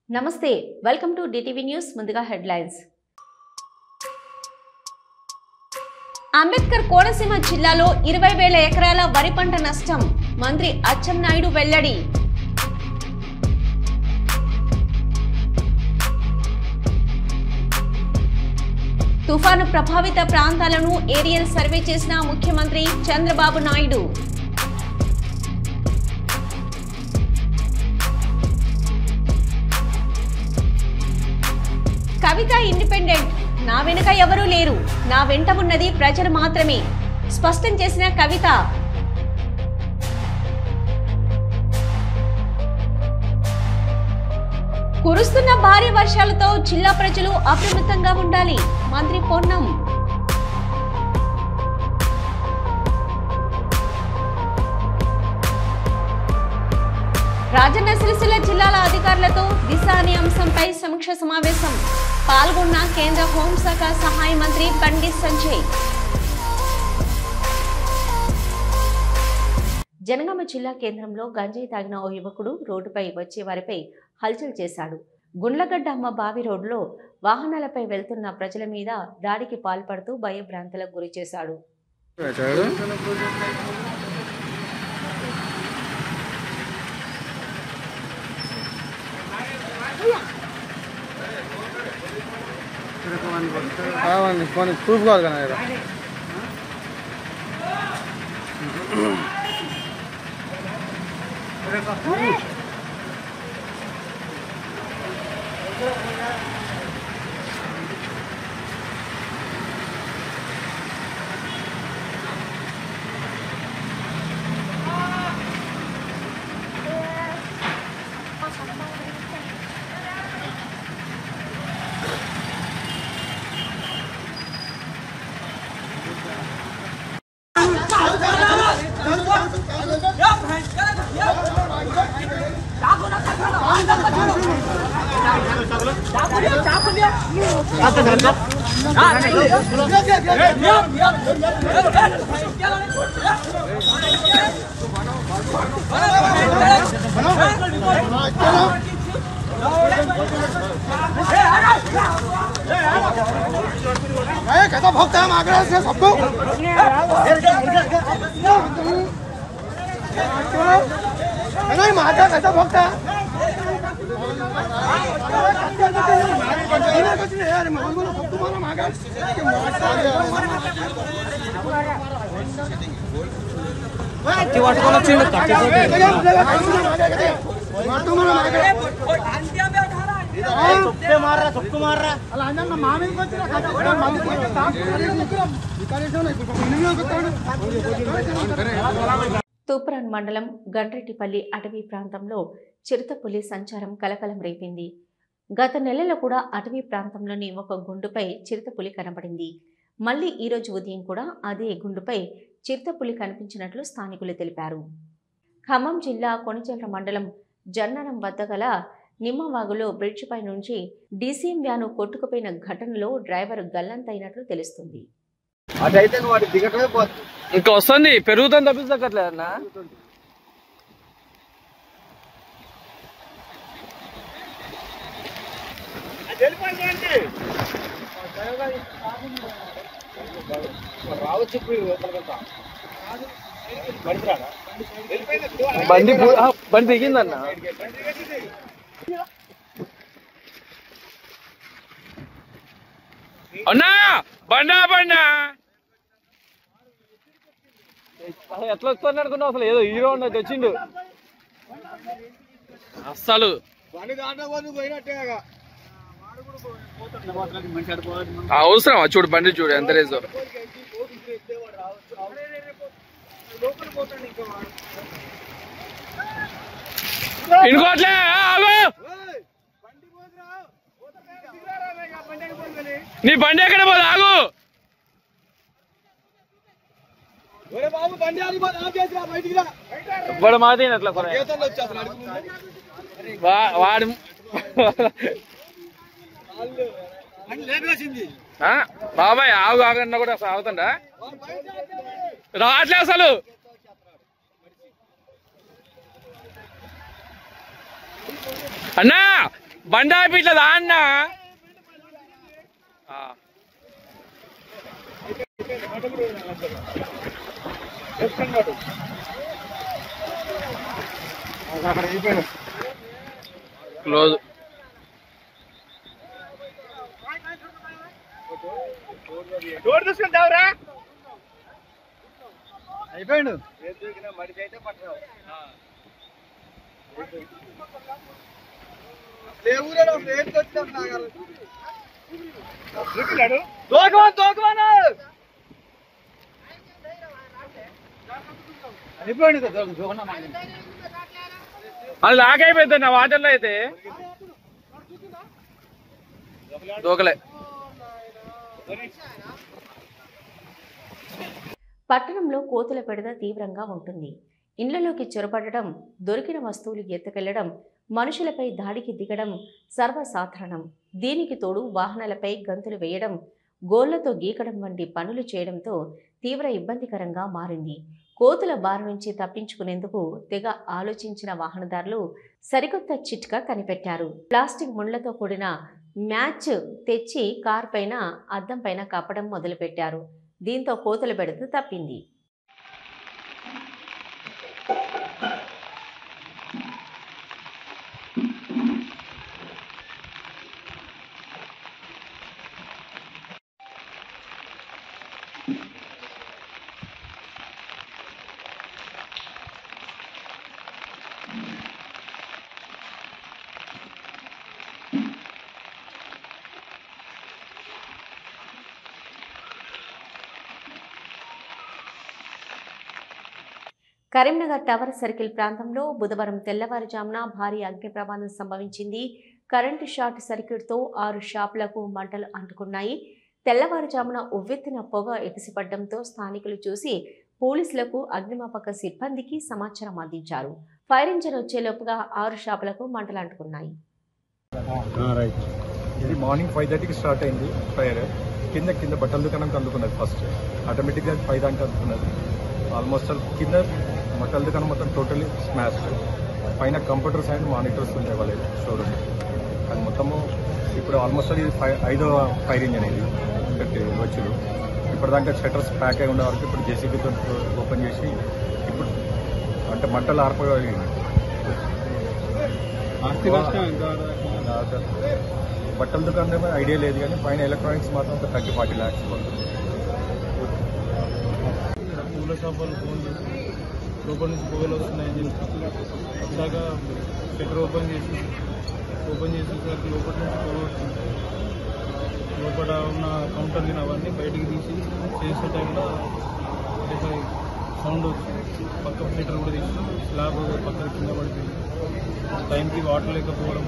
నమస్తే welcome to DTV news ముందుగా headlines Ambedkar Konaseema జిల్లాలో 20,000 ఎకరాల వరి పంట నష్టం మంత్రి అచ్చెన్నాయుడు వెల్లడి తుఫాను ప్రభావిత ప్రాంతాలను ఏరియల్ సర్వే చేసిన ముఖ్యమంత్రి చంద్రబాబు నాయుడు కవిత ఇండిపెండెంట్ నా వెనుక ఎవరూ లేరు నా వెంట ఉన్నది ప్రజలు మాత్రమే స్పష్టం చేసిన కవిత కురుస్తున్న భారీ వర్షాలతో జిల్లా ప్రజలు అప్రమత్తంగా ఉండాలి మంత్రి పొన్నం రాజన్న సిరిసిల్ల జిల్లాల అధికారులతో దిశ అనే అంశంపై సమీక్ష సమావేశం పాల్గొన్న కేంద్ర హోంశాఖ సహాయ మంత్రి బండి సంజయ్. జనగామ జిల్లా కేంద్రంలో గంజాయి తాగిన ఓ యువకుడు రోడ్డుపై వచ్చే వారిపై హల్చల్ చేశాడు. గుండ్లగడ్డ అమ్మ బావి రోడ్డులో వాహనాలపై వెళ్తున్న ప్రజల మీద దాడికి పాల్పడుతూ భయభ్రాంతులకు గురి చేశాడు. ప్రూఫ్ కాదు కదా कैसा भोगता है आगरा से सबको नहीं माता कैसा भोगता है कुछ नहीं यार सब तुम्हारा मांगा తూప్రాన్ మండలం గండ్రెడ్డిపల్లి అటవీ ప్రాంతంలో చిరుతపులి సంచారం కలకలం రేపింది. గత నెలలో కూడా అటవీ ప్రాంతంలోని ఒక గుండుపై చిరుతపులి కనబడింది. మళ్లీ ఈరోజు ఉదయం కూడా అదే గుండుపై చిరుతపులి కనిపించినట్లు స్థానికులు తెలిపారు. ఖమ్మం జిల్లా కొణిజర్ల మండలం జన్నారం వద్ద గల నిమ్మవాగులో బ్రిడ్జిపై నుంచి డీసీఎం వ్యాను కొట్టుకుపోయిన ఘటనలో డ్రైవర్ గల్లంతైనట్లు తెలుస్తుంది. ఇంకా వస్తుంది పెరుగుతుంది తప్పిస్తట్లేదన్నా. బండి దిగిందన్నా. అన్నా బండా బండా ఎట్లా వస్తుంది అనుకున్నావు? అసలు ఏదో హీరో ఉన్నది వచ్చిండు అస్సలు. అవసరం చూడు బండి చూడు ఎంత రేజో. ఇంకోట్లే నీ బండి ఎక్కడ పోదు ఆగు. ఇప్పుడు మాది అట్లా వాడు బాబాయ్ ఆగు ఆగన్నా కూడా ఆగుతుండా రావట్లే అసలు. అన్నా బండా ఇట్లా దాన్న క్లోజ్ డోర్ చూసుకుంటావురా అయిపోయాడు అది లాగైపోయింది నా వాటర్లో అయితే దూకలే. పట్టణంలో కోతుల బెడద తీవ్రంగా ఉంటుంది. ఇళ్లలోకి చొరబడడం, దొరికిన వస్తువులు ఎత్తుకెళ్లడం, మనుషులపై దాడికి దిగడం సర్వసాధారణం. దీనికి తోడు వాహనాలపై గంతులు వేయడం, గోళ్లతో గీకడం వంటి పనులు చేయడంతో తీవ్ర ఇబ్బందికరంగా మారింది. కోతుల బారి నుంచి తప్పించుకునేందుకు తెగ ఆలోచించిన వాహనదారులు సరికొత్త చిట్కా కనిపెట్టారు. ప్లాస్టిక్ ముళ్లతో కూడిన మ్యాచ్ తెచ్చి కార్ పైన, అద్దం పైన కప్పడం మొదలుపెట్టారు. దీంతో కోతుల బెడద తప్పింది. కరీంనగర్ టవర్ సర్కిల్ ప్రాంతంలో బుధవారం తెల్లవారుజామున భారీ అగ్ని ప్రమాదం సంభవించింది. కరెంటు షార్ట్ సర్క్యూట్తో 6 షాపులకు మంటలు అంటుకున్నాయి. తెల్లవారుజామున ఉవ్వెత్తున పొగ ఎగిసిపడడంతో స్థానికులు చూసి పోలీసులకు, అగ్నిమాపక సిబ్బందికి సమాచారం అందించారు. ఫైర్ ఇంజిన్ వచ్చేలోపుగా 6 షాపులకు మంటలు అంటుకున్నాయి. ఇది మార్నింగ్ 5:30కి స్టార్ట్ అయింది ఫైర్. కింద బట్టల దుకాణంకి అందుకున్నది. ఫస్ట్ ఆటోమేటిక్గా 5 దానికి అందుకున్నది. ఆల్మోస్ట్ కింద బట్టల దుకాణం మొత్తం టోటలీ స్మాష్డ్. పైన కంప్యూటర్స్ అండ్ మానిటర్స్ ఉండేవాళ్ళు షోరూమ్. అది మొత్తము ఇప్పుడు ఆల్మోస్ట్ ఇది 5వ ఫైర్ ఇంజన్ ఇది వచ్చుడు. ఇప్పటిదాకా షట్టర్స్ ప్యాక్ అయి ఉండే వరకు ఇప్పుడు జేసీబీతో ఓపెన్ చేసి ఇప్పుడు అంటే మంటలు ఆర్పి బట్టల దుకాణం ఐడియా లేదు కానీ పైన ఎలక్ట్రానిక్స్ మాత్రం 30-40 lakhs పడుతుంది. పూల షాపులు ఫోన్ చేసి లోపల నుంచి పొగలు వస్తున్నాయని చెప్పి అట్లాగా షట్టర్ ఓపెన్ చేసేసరికి లోపల నుంచి పొగ వస్తుంది. లోపల ఉన్న కౌంటర్ అవన్నీ బయటికి తీసి చేసే టైంలో సౌండ్ వచ్చింది. పక్క షట్టర్ కూడా తీసి స్లాబ్ పక్కన కింద పడిపోయింది. టైంకి వాటర్ లేకపోవడం,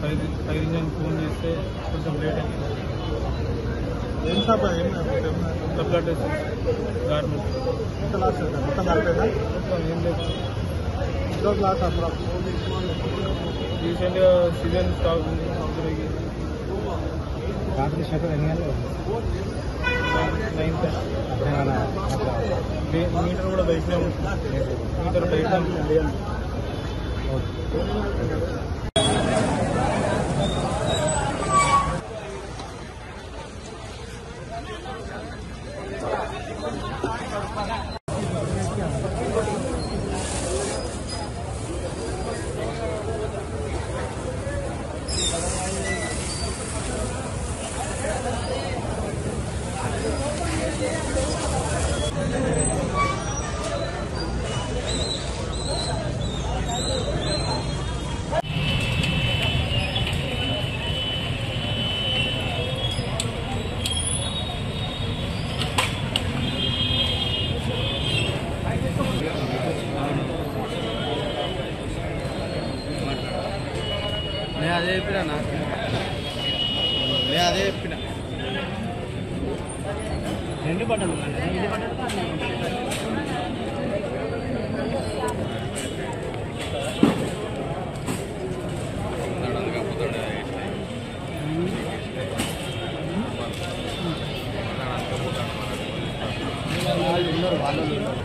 ఫైర్ ఇంజన్ ఫోన్ చేస్తే కొంచెం లేట్ అయింది. ఏం షాప్ గార్మెంట్స్ ఏం లేదు. రీసెంట్గా సీజన్ స్టాక్ ఉంది. రాత్రి షటర్ ఎన్ని గంటలు? 9:10. మీటర్ కూడా బయటనే ఉంటుంది. మీటర్ బయట ఉంటుంది. అదే చెప్పినా నేను అదే చెప్పిన 2 బట్టలు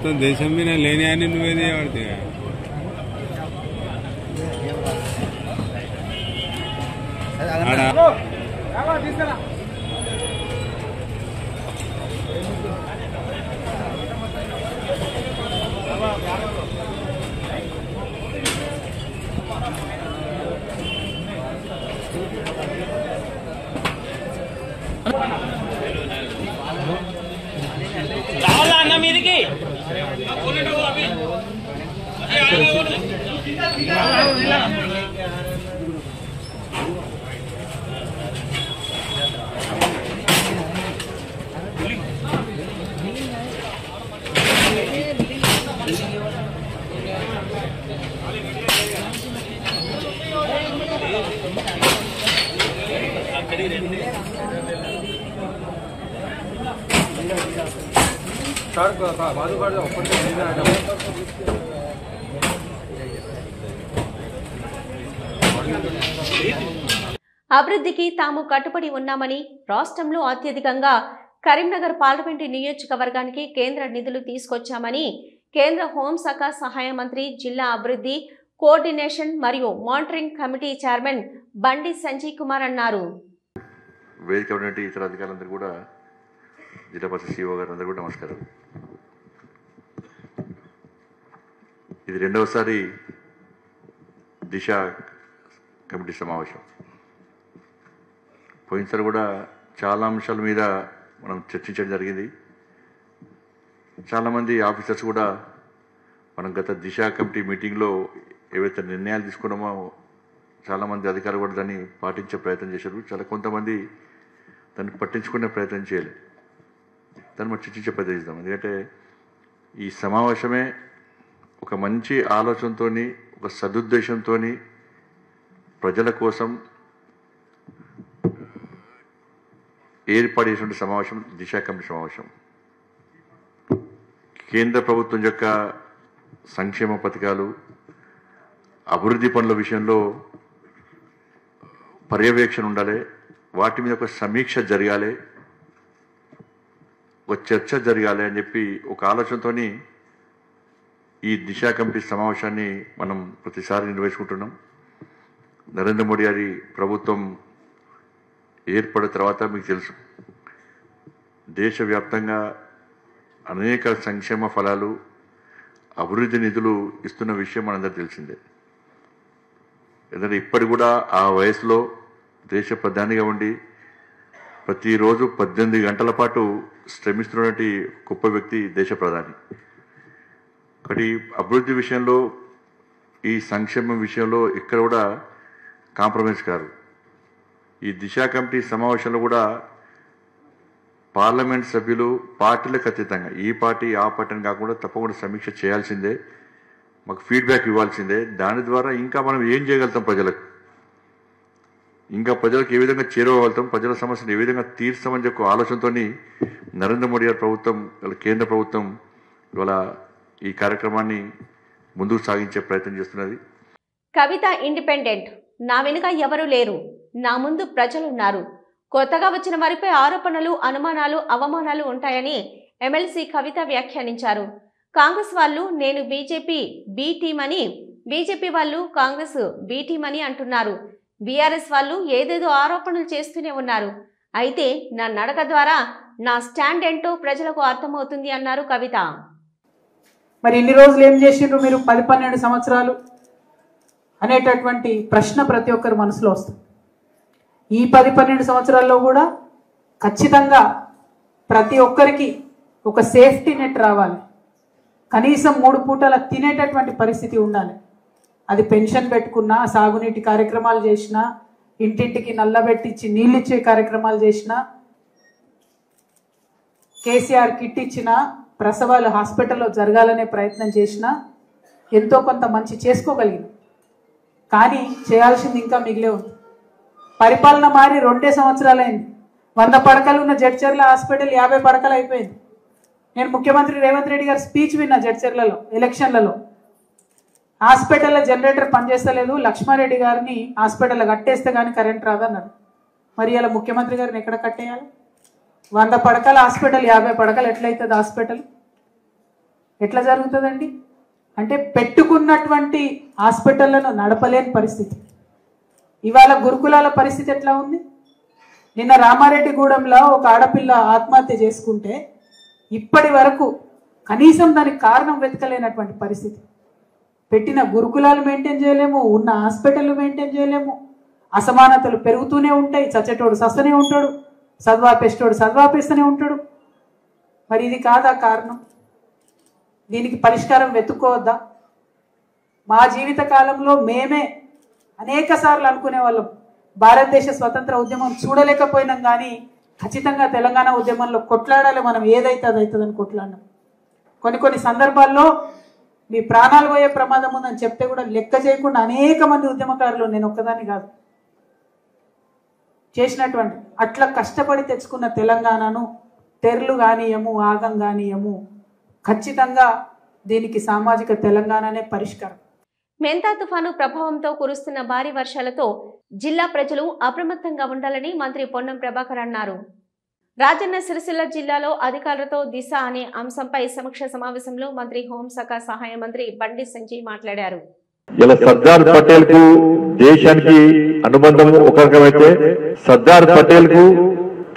तो देशम में ना लेने आने नुवे दे రావాలా అన్న మీదికి అభివృద్ధికి తాము కట్టుబడి ఉన్నామని, రాష్ట్రంలో అత్యధికంగా కరీంనగర్ పార్లమెంటు నియోజకవర్గానికి కేంద్ర నిధులు తీసుకొచ్చామని కేంద్ర హోంశాఖ సహాయ మంత్రి, జిల్లా అభివృద్ధి కోఆర్డినేషన్ మరియు monitoring committee chairman Bandi Sanjay Kumar అన్నారు. వేదిక ఉన్నటువంటి ఇతర అధికారులందరూ కూడా, జిల్లా పరిషత్ సిఓ గారు అందరూ కూడా నమస్కారం. ఇది రెండవసారి దిశ కమిటీ సమావేశం. పోయినసారి కూడా చాలా అంశాల మీద మనం చర్చించడం జరిగింది. చాలామంది ఆఫీసర్స్ కూడా మనం గత దిశ కమిటీ మీటింగ్లో ఏవైతే నిర్ణయాలు తీసుకున్నామో చాలామంది అధికారులు కూడా దాన్ని పాటించే ప్రయత్నం చేశారు. కొంతమంది దాన్ని పట్టించుకునే ప్రయత్నం చేయలేదు. దాన్ని మనం చర్చించే ప్రయత్నం చేద్దాం. ఎందుకంటే ఈ సమావేశమే ఒక మంచి ఆలోచనతో, ఒక సదుద్దేశంతో ప్రజల కోసం ఏర్పాటు చేసినటువంటి సమావేశం దిశ కమిటీ సమావేశం. కేంద్ర ప్రభుత్వం యొక్క సంక్షేమ పథకాలు, అభివృద్ధి పనుల విషయంలో పర్యవేక్షణ ఉండాలి, వాటి మీద ఒక సమీక్ష జరగాలి, ఒక చర్చ జరగాలి అని చెప్పి ఒక ఆలోచనతో ఈ దిశ కమిటీ సమావేశాన్ని మనం ప్రతిసారి నిర్వహించుకుంటున్నాం. నరేంద్ర మోడీ గారి ప్రభుత్వం ఏర్పడిన తర్వాత మీకు తెలుసు, దేశవ్యాప్తంగా అనేక సంక్షేమ ఫలాలు, అభివృద్ధి నిధులు ఇస్తున్న విషయం మనందరూ తెలిసిందే. ఎందుకంటే ఇప్పటి కూడా ఆ వయసులో దేశ ప్రధానిగా ఉండి ప్రతిరోజు 18 గంటల పాటు శ్రమిస్తున్నటువంటి గొప్ప వ్యక్తి దేశ ప్రధాని. ఒకటి అభివృద్ధి విషయంలో, ఈ సంక్షేమం విషయంలో ఇక్కడ కూడా కాంప్రమైజ్ కారు. ఈ దిశ కమిటీ సమావేశంలో కూడా పార్లమెంట్ సభ్యులు పార్టీలకు అతీతంగా, ఈ పార్టీ ఆ పార్టీ అని కాకుండా తప్పకుండా సమీక్ష చేయాల్సిందే, మాకు ఫీడ్బ్యాక్ ఇవ్వాల్సిందే. దాని ద్వారా ఇంకా మనం ఏం చేయగలుగుతాం, ప్రజలకు ఏ విధంగా చేరువగలుగుతాం, ప్రజల సమస్యను ఏ విధంగా తీర్చామని చెప్పి ఆలోచనతో నరేంద్ర మోడీ గారి ప్రభుత్వం, కేంద్ర ప్రభుత్వం ఇవాళ ఈ కార్యక్రమాన్ని ముందుకు సాగించే ప్రయత్నం చేస్తున్నది. కవిత ఇండిపెండెంట్, నా వెనుక ఎవరూ లేరు, నా ముందు ప్రజలున్నారు. కొత్తగా వచ్చిన వారిపై ఆరోపణలు, అనుమానాలు, అవమానాలు ఉంటాయని ఎమ్మెల్సీ కవిత వ్యాఖ్యానించారు. కాంగ్రెస్ వాళ్ళు నేను బీజేపీ బి టీం అని, బీజేపీ వాళ్ళు కాంగ్రెస్ బి టీం అని అంటున్నారు. బీఆర్ఎస్ వాళ్ళు ఏదేదో ఆరోపణలు చేస్తూనే ఉన్నారు. అయితే నా నడక ద్వారా నా స్టాండ్ ఏంటో ప్రజలకు అర్థమవుతుంది అన్నారు కవిత. మరి ఇన్ని రోజులు ఏం చేసిండ్రు మీరు 10-12 సంవత్సరాలు అనేటటువంటి ప్రశ్న ప్రతి ఒక్కరి మనసులో వస్తుంది. ఈ 10-12 సంవత్సరాల్లో కూడా ఖచ్చితంగా ప్రతి ఒక్కరికి ఒక సేఫ్టీ నెట్ రావాలి, కనీసం 3 పూటల తినేటటువంటి పరిస్థితి ఉండాలి. అది పెన్షన్ పెట్టుకున్నా, సాగునీటి కార్యక్రమాలు చేసినా, ఇంటింటికి నల్లబెట్టించి నీళ్ళిచ్చే కార్యక్రమాలు చేసినా, కేసీఆర్ కిట్ ఇచ్చినా, ప్రసవాలు హాస్పిటల్లో జరగాలనే ప్రయత్నం చేసినా ఎంతో కొంత మంచి చేసుకోగలిగింది. కానీ చేయాల్సింది ఇంకా మిగిలే ఉంది. పరిపాలన మారి 2 సంవత్సరాలైంది. 100 పడకలు ఉన్న జడ్చర్ల హాస్పిటల్ 50 పడకలు అయిపోయింది. నేను ముఖ్యమంత్రి రేవంత్ రెడ్డి గారి స్పీచ్ విన్నా జడ్చర్లలో ఎలక్షన్లలో. హాస్పిటల్లో జనరేటర్ పనిచేస్తలేదు, లక్ష్మారెడ్డి గారిని హాస్పిటల్లో కట్టేస్తే కానీ కరెంట్ రాదన్నారు. మరి ఇలా ముఖ్యమంత్రి గారిని ఎక్కడ కట్టేయాలి? 100 పడకల హాస్పిటల్ 50 పడకలు ఎట్లయితుంది? హాస్పిటల్ ఎట్లా జరుగుతుందండి? అంటే పెట్టుకున్నటువంటి హాస్పిటళ్లను నడపలేని పరిస్థితి. ఇవాళ గురుకులాల పరిస్థితి ఎట్లా ఉంది? నిన్న రామారెడ్డిగూడెంలో ఒక ఆడపిల్ల ఆత్మహత్య చేసుకుంటే ఇప్పటి వరకు కనీసం దానికి కారణం వెతకలేనటువంటి పరిస్థితి. పెట్టిన గురుకులాలు మెయింటైన్ చేయలేము, ఉన్న హాస్పిటల్ మెయింటైన్ చేయలేము, అసమానతలు పెరుగుతూనే ఉంటాయి. చచ్చేటోడు సస్తనే ఉంటాడు, చదివాపేసేటోడు చదివాపేస్తూనే ఉంటాడు. మరి ఇది కాదా కారణం? దీనికి పరిష్కారం వెతుక్కోవద్దా? మా జీవిత కాలంలో మేమే అనేక సార్లు అనుకునే వాళ్ళం, భారతదేశ స్వతంత్ర ఉద్యమం చూడలేకపోయినాం, కానీ ఖచ్చితంగా తెలంగాణ ఉద్యమంలో కొట్లాడాలి, మనం ఏదైతే అది అవుతుందని కొట్లాడినాం. కొన్ని సందర్భాల్లో మీ ప్రాణాలు పోయే ప్రమాదం ఉందని చెప్తే కూడా లెక్క చేయకుండా అనేక మంది ఉద్యమకారులు, నేను ఒక్కదాన్ని కాదు, చేసినటువంటి అట్లా కష్టపడి తెచ్చుకున్న తెలంగాణను తెరలు కానీయము, ఆగం కానీయము. ఖచ్చితంగా దీనికి సామాజిక తెలంగాణనే పరిష్కారం. మెంతా తుఫాను ప్రభావంతో కురుస్తున్న భారీ వర్షాలతో జిల్లా ప్రజలు అప్రమత్తంగా ఉండాలని మంత్రి పొన్నం ప్రభాకర్ అన్నారు. రాజన్న సిరిసిల్ల జిల్లాలో అధికారులతో దిశ అనే అంశంపై సమీక్ష సమావేశంలో మంత్రి హోంశాఖ సహాయ మంత్రి బండి సంజయ్ మాట్లాడారు. ఇలా సర్దార్ పటేల్ కు దేశానికి అనుబంధం ఒక రకమైతే సర్దార్ పటేల్ కు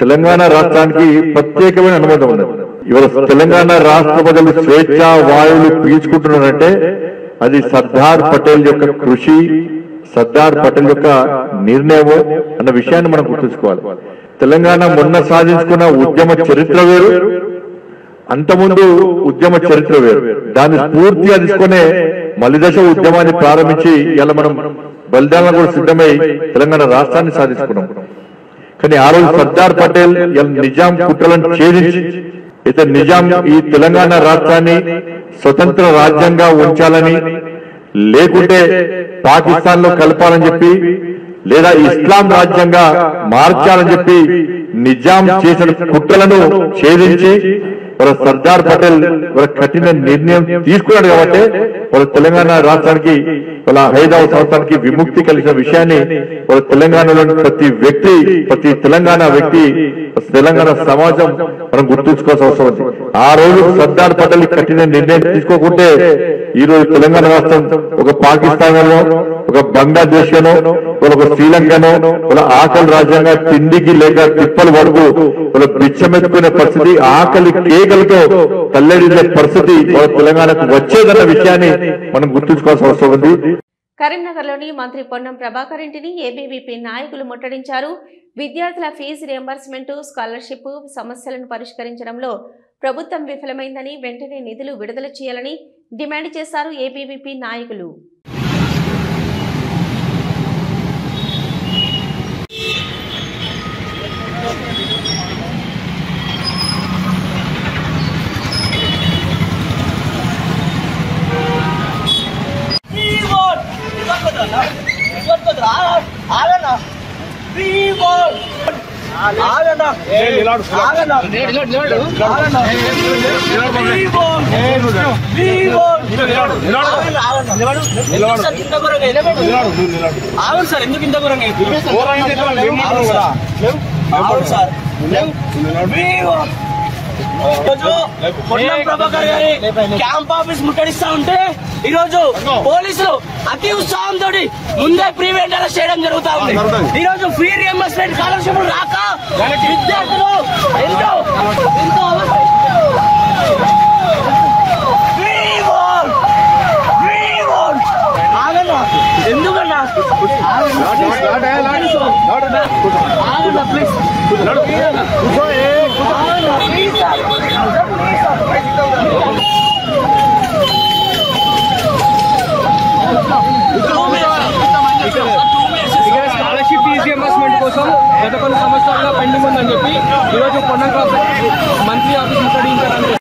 తెలంగాణ రాష్ట్రానికి ప్రత్యేకమైన అనుబంధం ఉంది. ఇవాళ తెలంగాణ రాష్ట్ర ప్రజలు స్వేచ్ఛ వాయువులు పీల్చుకుంటున్నారంటే అది సర్దార్ పటేల్ యొక్క కృషి, సర్దార్ పటేల్ యొక్క నిర్ణయం అన్న విషయాన్ని మనం గుర్తుంచుకోవాలి. తెలంగాణ మొన్న సాధించుకున్న ఉద్యమ చరిత్ర వేరు, అంతకుముందు ఉద్యమ చరిత్ర వేరు. దాన్ని స్ఫూర్తిగా తీసుకునే మలిదశ ఉద్యమాన్ని ప్రారంభించి ఇలా మనం బలిదానాలు కూడా సిద్ధమై తెలంగాణ రాష్ట్రాన్ని సాధించుకున్నాం. కానీ ఆ రోజు సర్దార్ పటేల్ నిజాం కుట్రలను ఛేదించి అయితే నిజాం ఈ తెలంగాణ రాష్ట్రాన్ని స్వతంత్ర రాజ్యంగా ఉంచాలని, లేకుంటే పాకిస్తాన్ లో కలపాలని చెప్పి, లేదా ఇస్లాం రాజ్యంగా మార్చాలని చెప్పి నిజాం చేసిన కుట్రలను ఛేదించి వాళ్ళ సర్దార్ పటేల్ వాళ్ళ కఠిన నిర్ణయం తీసుకున్నాడు. కాబట్టి వాళ్ళ తెలంగాణ రాష్ట్రానికి, వాళ్ళ 5వ సంవత్సరానికి విముక్తి కలిగిన విషయాన్ని వాళ్ళ తెలంగాణలోని ప్రతి వ్యక్తి, ప్రతి తెలంగాణ వ్యక్తి, తెలంగాణ సమాజం మనం గుర్తుంచుకోవాల్సిన అవసరం ఉంది. ఆ రోజు సర్దార్ పటేల్ కఠిన నిర్ణయం తీసుకోకుంటే ఈ రోజు తెలంగాణ రాష్ట్రం ఒక పాకిస్తాన్ లో, ఒక బంగ్లాదేశ్ గానో, ఒక శ్రీలంకనో, వాళ్ళ ఆకలి రాజ్యంగా తిండికి లేక తిప్పలు పడుకు వాళ్ళ బిచ్చమెత్తుకునే పరిస్థితి, ఆకలి కేకలతో తల్లడిల్లే పరిస్థితి వాళ్ళ తెలంగాణకు వచ్చేదన్న విషయాన్ని మనం గుర్తుంచుకోవాల్సిన అవసరం ఉంది. కరీంనగర్లోని మంత్రి పొన్నం ప్రభాకర్ ఇంటిని ఏబీవీపీ నాయకులు ముట్టడించారు. విద్యార్థుల ఫీజు రియంబర్స్మెంట్, స్కాలర్షిప్ సమస్యలను పరిష్కరించడంలో ప్రభుత్వం విఫలమైందని, వెంటనే నిధులు విడుదల చేయాలని డిమాండ్ చేశారు ఏబీవీపీ నాయకులు. సార్ ఎందుకు ఇంత ఘోరంగా పొన్నం ప్రభాకర్ గారి క్యాంప్ ఆఫీస్ ముట్టడిస్తా ఉంటే ఈ రోజు పోలీసులు అతి ఉత్సాహంతో ముందే ప్రీవెంట్ అరెస్ట్ చేయడం జరుగుతా ఉంది. ఈ రోజు ఫ్రీ రియంబర్స్మెంట్ స్కాలర్షిప్ రాక విద్యార్థులు ఎంతో ఎందుకన్నా స్కాలర్షిప్ ఫీజు రియంబర్స్మెంట్ కోసం గత కొన్ని సంవత్సరాలుగా పెండింగ్ ఉందని చెప్పి ఈరోజు పొన్నం మంత్రి ఆఫీస్ ముట్టడించడానికి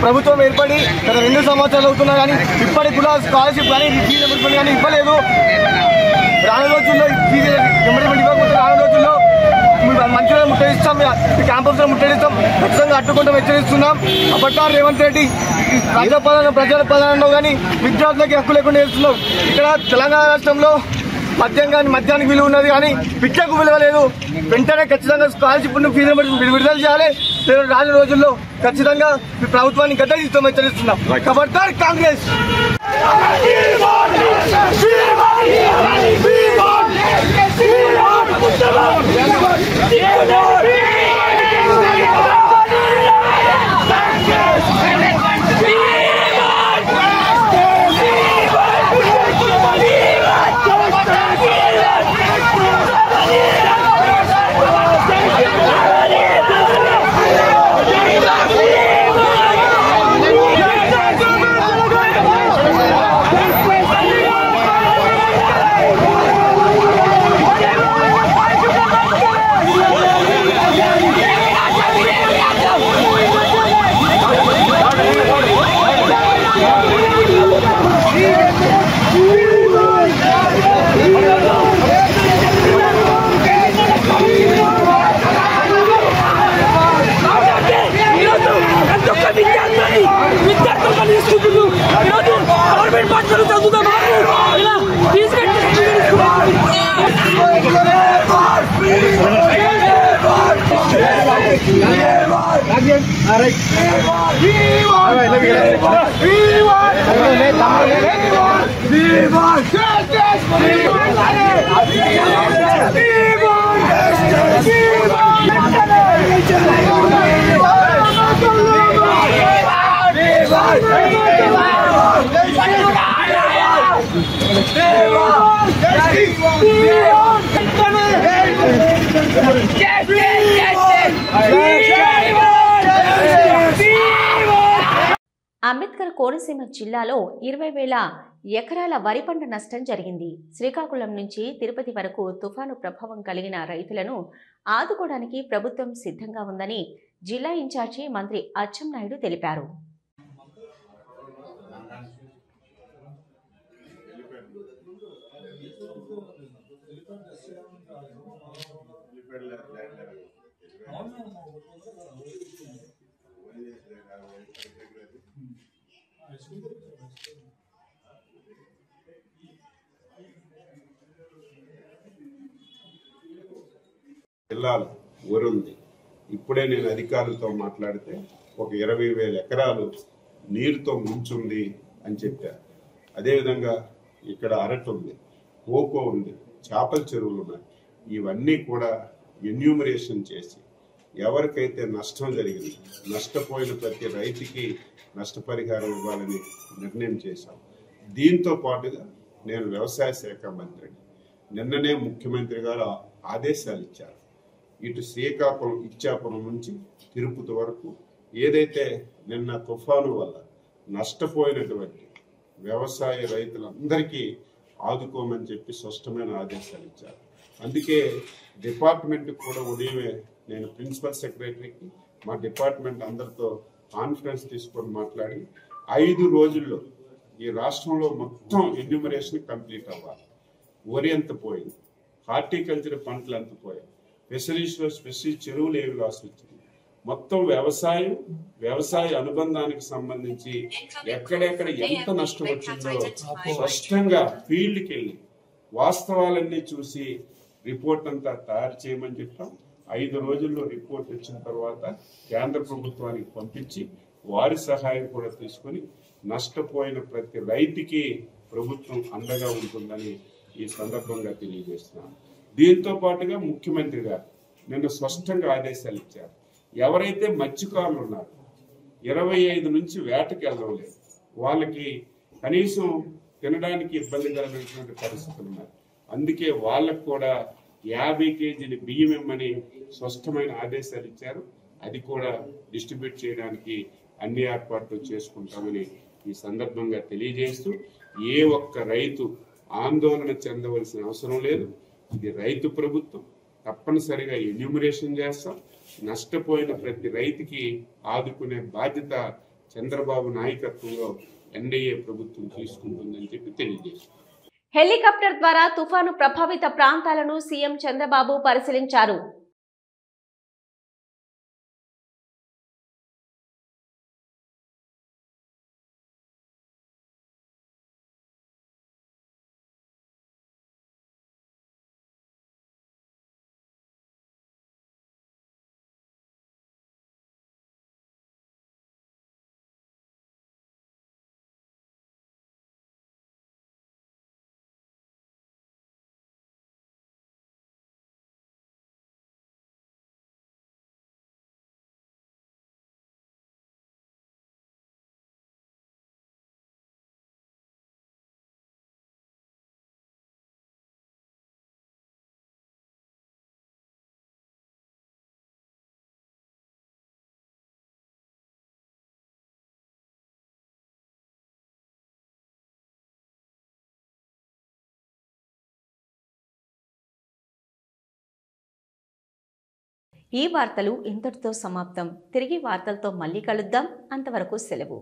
ప్రభుత్వం ఏర్పడి గత 2 సంవత్సరాలు అవుతున్నా కానీ ఇప్పటికి కూడా స్కాలర్షిప్ కానీ ఫీజు రియంబర్స్మెంట్ కానీ ఇవ్వలేదు. రాను రోజుల్లో ఫీజు రియంబర్స్మెంట్ ఇవ్వకపోతే రాను రోజుల్లో మంచిగా ముట్టడిస్తాం, క్యాంపస్ లో ముట్టడిస్తాం, ఖచ్చితంగా అడ్డుకుంటూ హెచ్చరిస్తున్నాం. అప్పట్లో రేవంత్ రెడ్డి ప్రజల ప్రధానంలో కానీ విద్యార్థులకి హక్కు లేకుండా చేస్తున్నాం. ఇక్కడ తెలంగాణ రాష్ట్రంలో మద్యానికి విలువ ఉన్నది కానీ విద్యకు విలువ లేదు. వెంటనే ఖచ్చితంగా స్కాలర్షిప్ ఫీజు విడుదల చేయాలి. రాను రోజుల్లో ఖచ్చితంగా ప్రభుత్వాన్ని గద్దెదిస్తాం హెచ్చరిస్తున్నాం. ఖబర్దార్ కాంగ్రెస్. అంబేద్కర్ కోనసీమ జిల్లాలో 20,000 ఎకరాల వరి పంట నష్టం జరిగింది. శ్రీకాకుళం నుంచి తిరుపతి వరకు తుఫాను ప్రభావం కలిగిన రైతులను ఆదుకోవడానికి ప్రభుత్వం సిద్ధంగా ఉందని జిల్లా ఇన్ఛార్జి మంత్రి అచ్చెన్నాయుడు తెలిపారు. జిల్లాలో ఊరుంది. ఇప్పుడే నేను అధికారులతో మాట్లాడితే ఒక 20,000 ఎకరాలు నీరుతో ముంచుంది అని చెప్పారు. అదేవిధంగా ఇక్కడ అరటి ఉంది, కోకో ఉంది, చేపల చెరువులు ఉన్నాయి. ఇవన్నీ కూడా ఎన్యూమరేషన్ చేసి ఎవరికైతే నష్టం జరిగింది, నష్టపోయిన ప్రతి రైతుకి నష్టపరిహారం ఇవ్వాలని నిర్ణయం చేశాం. దీంతో పాటుగా నేను వ్యవసాయ శాఖ మంత్రిని, నిన్ననే ముఖ్యమంత్రి గారు ఆదేశాలు ఇచ్చారు. ఇటు శ్రీకాకుళం ఇచ్చాపురం నుంచి తిరుపతి వరకు ఏదైతే నిన్న తుఫాను వల్ల నష్టపోయినటువంటి వ్యవసాయ రైతులందరికీ ఆదుకోమని చెప్పి స్పష్టమైన ఆదేశాలు ఇచ్చారు. అందుకే డిపార్ట్మెంట్కి కూడా ఉదయమే నేను ప్రిన్సిపల్ సెక్రటరీకి మా డిపార్ట్మెంట్ అందరితో కాన్ఫరెన్స్ తీసుకొని మాట్లాడి 5 రోజుల్లో ఈ రాష్ట్రంలో మొత్తం ఎన్యూమరేషన్ కంప్లీట్ అవ్వాలి. వరి ఎంత పోయింది, హార్టికల్చర్ పంటలు ఎంత పోయాయి, ఫిషరీస్లో స్పెషల్ చెరువులు ఏవి లాస్ వచ్చింది, మొత్తం వ్యవసాయ అనుబంధానికి సంబంధించి ఎక్కడెక్కడ ఎంత నష్టం వచ్చిందో స్పష్టంగా ఫీల్డ్కి వెళ్ళి వాస్తవాలన్నీ చూసి రిపోర్ట్ అంతా తయారు చేయమని చెప్పాం. 5 రోజుల్లో రిపోర్ట్ వచ్చిన తర్వాత కేంద్ర ప్రభుత్వానికి పంపించి వారి సహాయం కూడా తీసుకొని నష్టపోయిన ప్రతి రైతుకి ప్రభుత్వం అండగా ఉంటుందని ఈ సందర్భంగా తెలియజేస్తున్నాను. దీంతో పాటుగా ముఖ్యమంత్రి గారు నిన్న స్పష్టంగా ఆదేశాలు ఇచ్చారు. ఎవరైతే మత్స్యకారులు ఉన్నారో 25 నుంచి వేటకి వెళ్ళడం లేదు, వాళ్ళకి కనీసం తినడానికి ఇబ్బందికరమైనటువంటి పరిస్థితులు ఉన్నాయి. అందుకే వాళ్ళకు కూడా 50 కేజీల బియ్యం ఇమ్మని స్పష్టమైన ఆదేశాలు ఇచ్చారు. అది కూడా డిస్ట్రిబ్యూట్ చేయడానికి అన్ని ఏర్పాట్లు చేసుకుంటామని ఈ సందర్భంగా తెలియజేస్తూ ఏ ఒక్క రైతు ఆందోళన చెందవలసిన అవసరం లేదు. ఇది రైతు ప్రభుత్వం. తప్పనిసరిగా ఎన్యూమరేషన్ చేస్తాం. నష్టపోయిన ప్రతి రైతుకి ఆదుకునే బాధ్యత చంద్రబాబు నాయకత్వంలో ఎన్డీఏ ప్రభుత్వం తీసుకుంటుందని చెప్పి తెలియజేస్తాం. హెలికాప్టర్ ద్వారా తుఫాను ప్రభావిత ప్రాంతాలను సీఎం చంద్రబాబు పరిశీలించారు. ఈ వార్తలు ఇంతటితో సమాప్తం. తిరిగి వార్తలతో మళ్ళీ కలుద్దాం. అంతవరకు సెలవు.